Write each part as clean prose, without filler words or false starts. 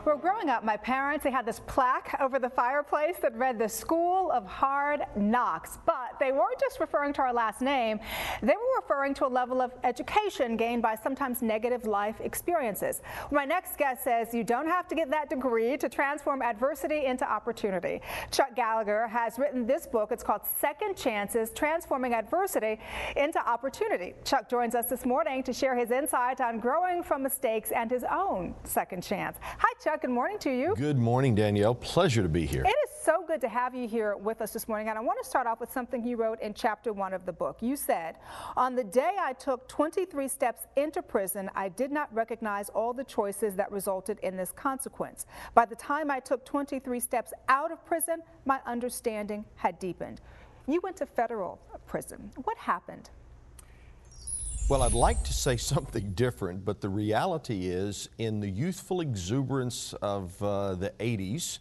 Well, growing up, my parents, they had this plaque over the fireplace that read the School of Hard Knocks. But they weren't just referring to our last name. They were referring to a level of education gained by sometimes negative life experiences. My next guest says you don't have to get that degree to transform adversity into opportunity. Chuck Gallagher has written this book. It's called Second Chances, Transforming Adversity into Opportunity. Chuck joins us this morning to share his insight on growing from mistakes and his own second chance. Hi, Chuck. Good morning to you. Good morning, Danielle. Pleasure to be here. It is so good to have you here with us this morning. And I want to start off with something you wrote in chapter 1 of the book. You said, on the day I took 23 steps into prison, I did not recognize all the choices that resulted in this consequence. By the time I took 23 steps out of prison, my understanding had deepened. You went to federal prison. What happened? Well, I'd like to say something different, but the reality is, in the youthful exuberance of the 80s,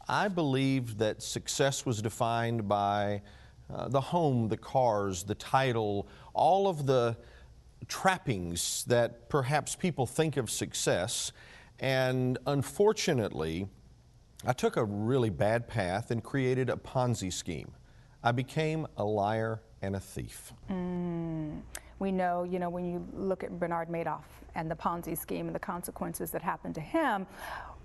I believed that success was defined by the home, the cars, the title, all of the trappings that perhaps people think of success. And unfortunately, I took a really bad path and created a Ponzi scheme. I became a liar and a thief. We know, when you look at Bernard Madoff and the Ponzi scheme and the consequences that happened to him,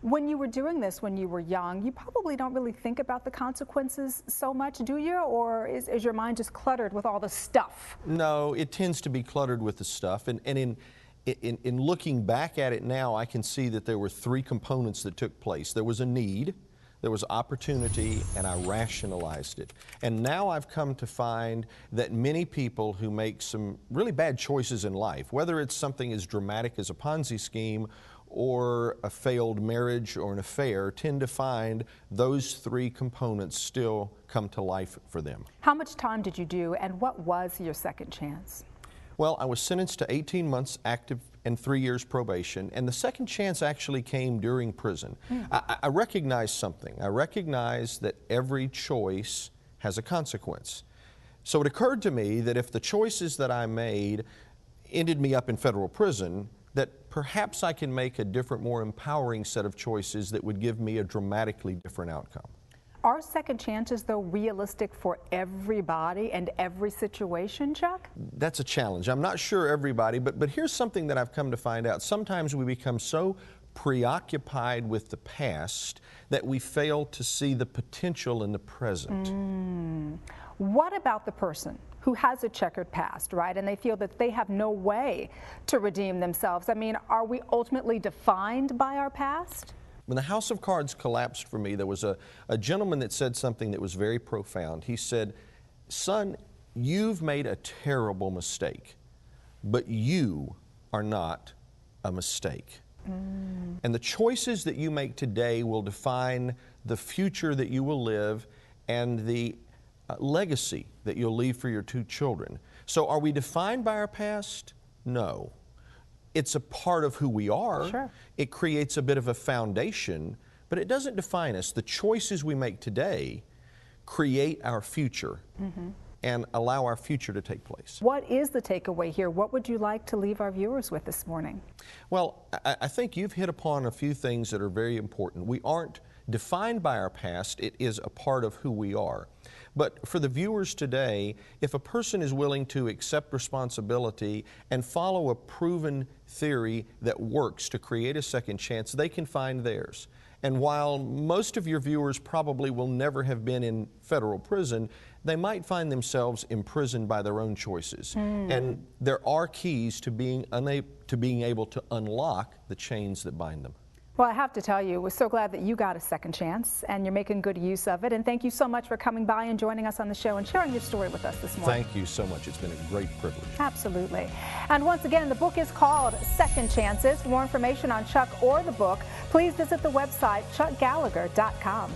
when you were doing this when you were young, you probably don't really think about the consequences so much, do you? Or is your mind just cluttered with all the stuff? No, it tends to be cluttered with the stuff. And in looking back at it now, I can see that there were 3 components that took place. There was a need, there was opportunity, and I rationalized it. And now I've come to find that many people who make some really bad choices in life, whether it's something as dramatic as a Ponzi scheme or a failed marriage or an affair, tend to find those 3 components still come to life for them. How much time did you do, and what was your second chance? Well, I was sentenced to 18 months active and 3 years probation, and the second chance actually came during prison. I recognized something. I recognized that every choice has a consequence. So it occurred to me that if the choices that I made ended me up in federal prison, that perhaps I can make a different, more empowering set of choices that would give me a dramatically different outcome. Are second chances, though, realistic for everybody and every situation, Chuck? That's a challenge. I'm not sure everybody, but here's something that I've come to find out. Sometimes we become so preoccupied with the past that we fail to see the potential in the present. What about the person who has a checkered past, right, and they feel that they have no way to redeem themselves? I mean, are we ultimately defined by our past? When the house of cards collapsed for me, there was a gentleman that said something that was very profound. He said, son, you've made a terrible mistake, but you are not a mistake. And the choices that you make today will define the future that you will live and the legacy that you'll leave for your 2 children. So are we defined by our past? No. It's a part of who we are. Sure. It creates a bit of a foundation, but it doesn't define us. The choices we make today create our future and allow our future to take place. What is the takeaway here? What would you like to leave our viewers with this morning? Well, I think you've hit upon a few things that are very important. We aren't defined by our past. It is a part of who we are. But for the viewers today, if a person is willing to accept responsibility and follow a proven theory that works to create a second chance, they can find theirs. And while most of your viewers probably will never have been in federal prison, they might find themselves imprisoned by their own choices. And there are keys to being able to unlock the chains that bind them. Well, I have to tell you, we're so glad that you got a second chance and you're making good use of it. And thank you so much for coming by and joining us on the show and sharing your story with us this morning. Thank you so much. It's been a great privilege. Absolutely. And once again, the book is called Second Chances. For more information on Chuck or the book, please visit the website chuckgallagher.com.